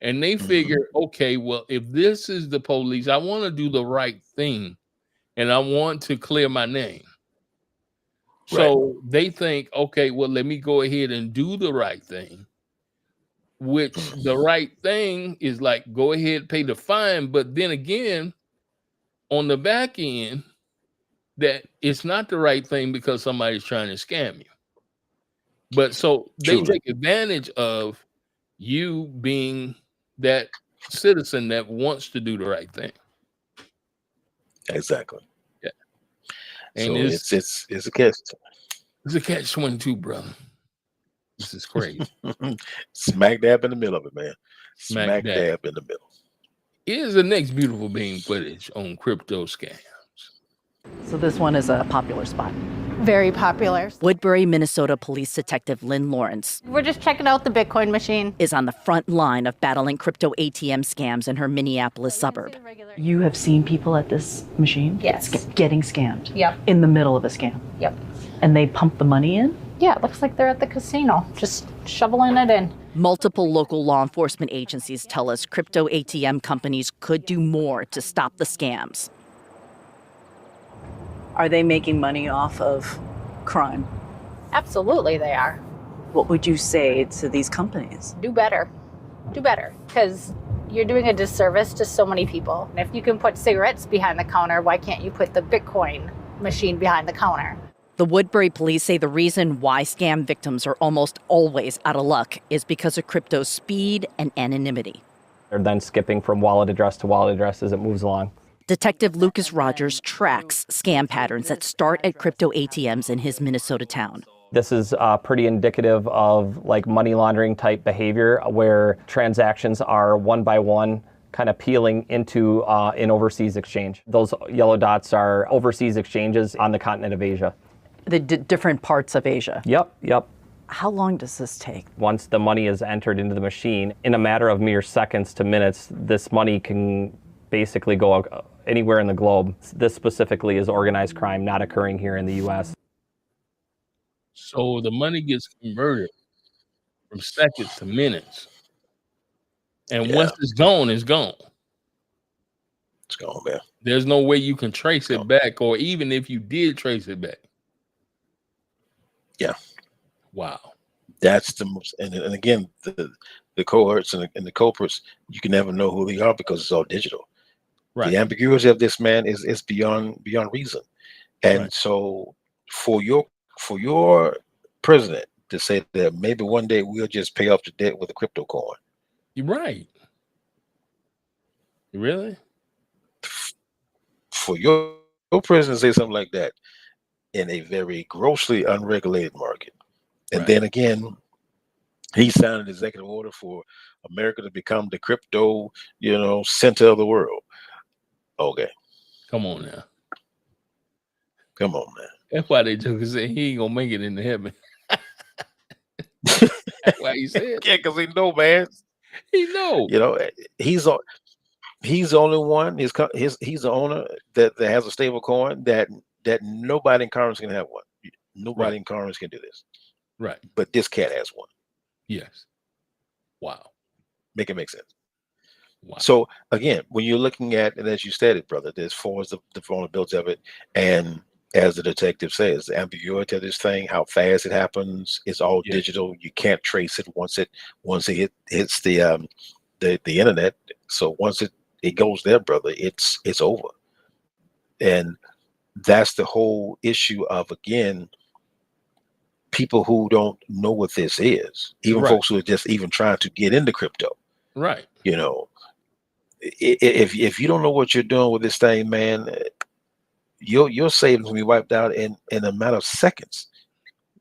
And they figure, okay, well, if this is the police, I want to do the right thing and I want to clear my name. So they think, okay, well, let me go ahead and do the right thing, which the right thing is like, go ahead, pay the fine. But then again, on the back end, that it's not the right thing because somebody's trying to scam you. But so they take advantage of You being that citizen that wants to do the right thing. Exactly. Yeah. And And so it's a catch. It's a catch-22, brother. This is crazy. Smack dab in the middle of it, man. Smack dab in the middle. Here's the next beautiful being footage on crypto scams. So this one is a popular spot. Very popular. Woodbury, Minnesota Police Detective Lynn Lawrence We're just checking out the Bitcoin machine. is on the front line of battling crypto ATM scams in her Minneapolis suburb. You have seen people at this machine? Yes. Getting scammed? Yep. In the middle of a scam? Yep. And they pump the money in? Yeah, it looks like they're at the casino, just shoveling it in. Multiple local law enforcement agencies tell us crypto ATM companies could do more to stop the scams. Are they making money off of crime? Absolutely they are. What would you say to these companies? Do better. Do better, because you're doing a disservice to so many people. And if you can put cigarettes behind the counter, why can't you put the Bitcoin machine behind the counter? The Woodbury police say the reason why scam victims are almost always out of luck is because of crypto's speed and anonymity. They're then skipping from wallet address to wallet address as it moves along. Detective Lucas Rogers tracks scam patterns that start at crypto ATMs in his Minnesota town. This is pretty indicative of like money laundering type behavior where transactions are one by one kind of peeling into an overseas exchange. Those yellow dots are overseas exchanges on the continent of Asia. The different parts of Asia? Yep. How long does this take? Once the money is entered into the machine, in a matter of mere seconds to minutes, this money can basically go anywhere in the globe. This specifically is organized crime not occurring here in the U.S. So the money gets converted from seconds to minutes. And once it's gone, it's gone. It's gone, man. There's no way you can trace it back, or even if you did trace it back. Yeah. Wow. That's the most, and again, the cohorts and the culprits, you can never know who they are because it's all digital. Right. The ambiguity of this man is beyond reason. And so for your president to say that maybe one day we'll just pay off the debt with a crypto coin. You're right. Really? For your president to say something like that in a very grossly unregulated market. And then again, he signed an executive order for America to become the crypto, center of the world. Okay. Come on now. Come on, man. That's why they joke and say he ain't gonna make it into heaven. That's why he said. Yeah, because he know, man. He know. He's the only one. He's the owner that has a stable coin that nobody in Congress can have one. Nobody in Congress can do this. Right. But this cat has one. Yes. Wow. Make it make sense. Wow. So again, when you're looking at, and as you stated, brother, as far as the vulnerability of it, and as the detective says, the ambiguity of this thing, how fast it happens, it's all digital. You can't trace it once it hits the internet. So once it goes there, brother, it's over. And that's the whole issue of, again, people who don't know what this is, even folks who are just even trying to get into crypto. Right. If you don't know what you're doing with this thing, man, your savings will be wiped out in a matter of seconds.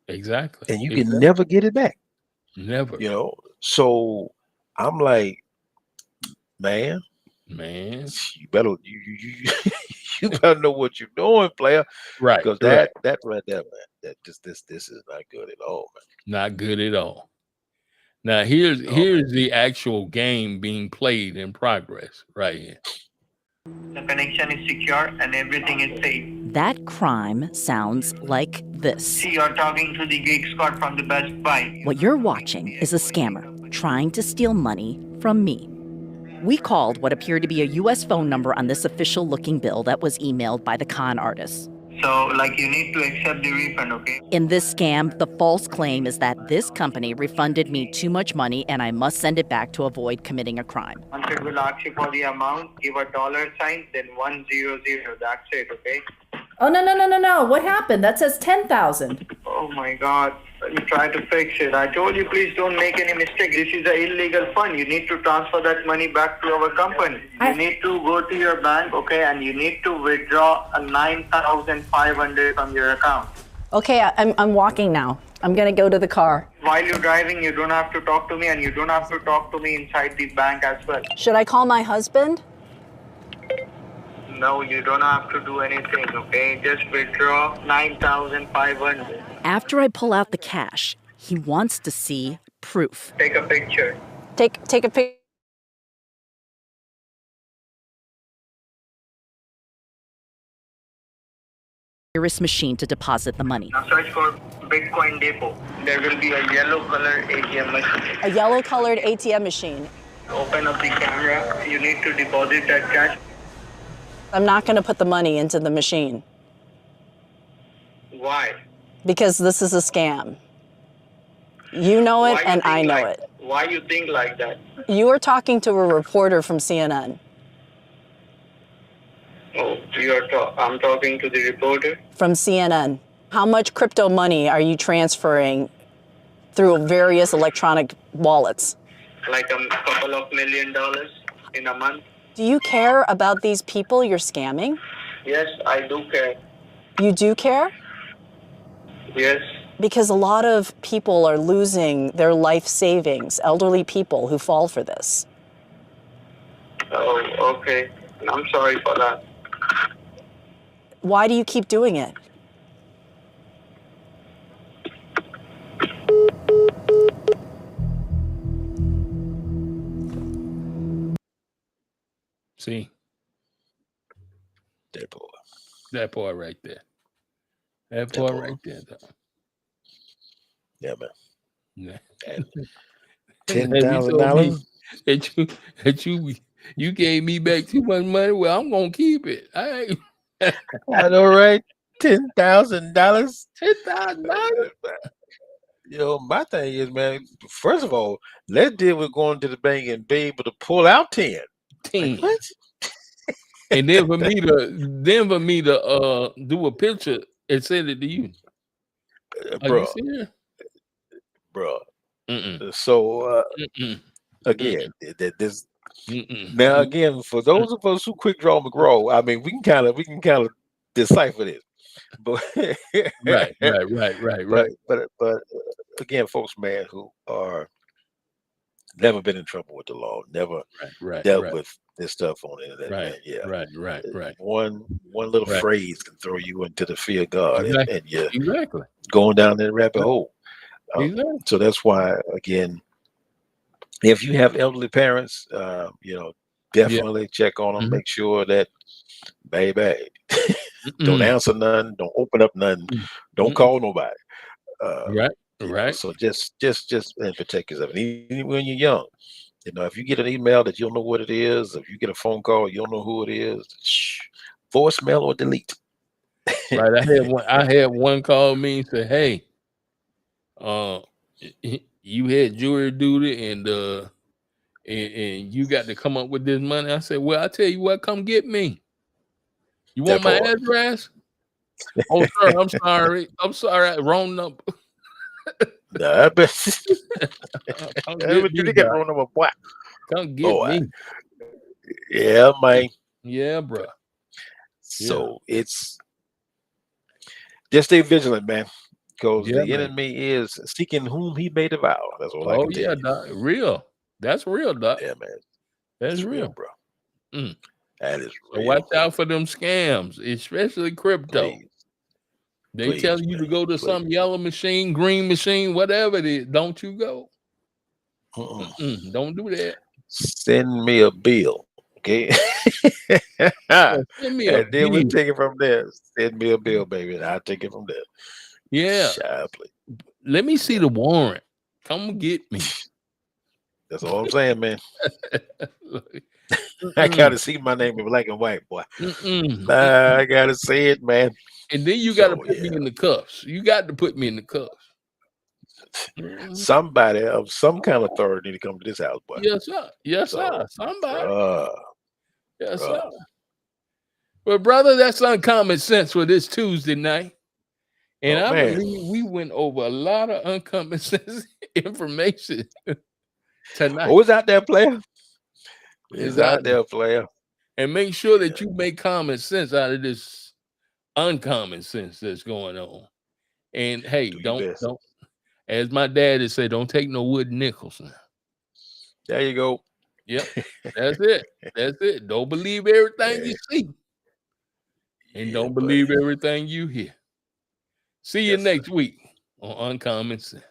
Exactly. And you can never get it back. Never. So I'm like, man, you better you better know what you're doing, player. Right. Because that right there, man, this is not good at all, man. Not good at all. Now here's the actual game being played in progress right here. The connection is secure and everything is safe. That crime sounds like this. See, you're talking to the Geek Scott from the Best Buy. What you're watching is a scammer trying to steal money from me. We called what appeared to be a U.S. phone number on this official-looking bill that was emailed by the con artist. So, you need to accept the refund, okay? In this scam, the false claim is that this company refunded me too much money and I must send it back to avoid committing a crime. Once it will ask you for the amount, give a $sign, then 100. That's it, okay? Oh, no. What happened? That says $10,000. Oh my God. You try to fix it. I told you, please don't make any mistake. This is an illegal fund. You need to transfer that money back to our company. You need to go to your bank, okay, and you need to withdraw a 9,500 from your account. Okay, I'm walking now. I'm gonna go to the car. While you're driving, you don't have to talk to me, and you don't have to talk to me inside the bank as well. Should I call my husband? No, you don't have to do anything, okay? Just withdraw 9,500. After I pull out the cash, he wants to see proof. Take a picture. Take a picture. Machine to deposit the money. Now search for Bitcoin Depot. There will be a yellow colored ATM machine. A yellow colored ATM machine. Open up the camera. You need to deposit that cash. I'm not going to put the money into the machine. Why? Because this is a scam. You know it and I know it. Why you think like that? You are talking to a reporter from CNN. Oh, I'm talking to the reporter? From CNN. How much crypto money are you transferring through various electronic wallets? Like a couple of $1 million in a month. Do you care about these people you're scamming? Yes, I do care. You do care? Yes. Because a lot of people are losing their life savings, elderly people who fall for this. Oh, okay. I'm sorry for that. Why do you keep doing it? See? That boy. That boy right there. That boy right there, though. Yeah, man. Yeah. $10,000 that you gave me back too much money. Well, I'm gonna keep it. I know, right? $10,000. $10,000. My thing is, man. First of all, let's deal with going to the bank and be able to pull out 10. Like, what? And then for me to do a picture and send it to you. Bro. You serious? Bro. So again, this now again, for those of us who quick draw McGraw, I mean we can kind of decipher this. But right. But again, folks, man, who are never been in trouble with the law, never dealt with this stuff on the internet. Right. Man. Yeah. Right. One little phrase can throw you into the fear of God, and you're exactly going down that rabbit hole. Exactly. So that's why, again, if you have elderly parents, definitely check on them. Make sure that, baby, don't answer none, don't open up none, don't call nobody. Right. So just and protect yourself. And even when you're young, if you get an email that you don't know what it is, if you get a phone call you don't know who it is, voicemail or delete. Right. I had one call me and say, "Hey, you had jury duty and you got to come up with this money." I said, "Well, I tell you what, come get me. You want my address?" "Oh, sir, I'm sorry, wrong number." Nah, I bet. Come get me. Yeah, man. Yeah, bro. So it's just stay vigilant, man, because the enemy is seeking whom he may devour. That's all I can tell you. Doc. Real. That's real, Doc. Yeah, man. That's real, bro. That is so real. watch out for them scams, especially crypto. They tell you to go to some yellow machine, green machine, whatever it is. Don't you go. Don't do that. Send me a bill, okay? Send me a and then we take it from there. Send me a bill, baby, and I'll take it from there. Yeah. Sharply. Let me see the warrant. Come get me. That's all I'm saying, man. I gotta see my name in black and white, boy. I gotta see it, man. And then you got to put me in the cuffs. You got to put me in the cuffs. Somebody of some kind of authority to come to this house, boy. Yes, sir. Yes, sir. Somebody. Yes, sir. Well, brother, that's uncommon sense for this Tuesday night. And Oh, I man. believe we went over a lot of uncommon sense information tonight. Oh, it's out there, player. It's It's out there, player. And make sure that you make common sense out of this uncommon sense that's going on. And hey, don't, as my dad would say, don't take no wooden nickels now. There you go. Yep. That's it. That's it. Don't believe everything you see. And don't believe everything you hear. See you next week on Uncommon Sense.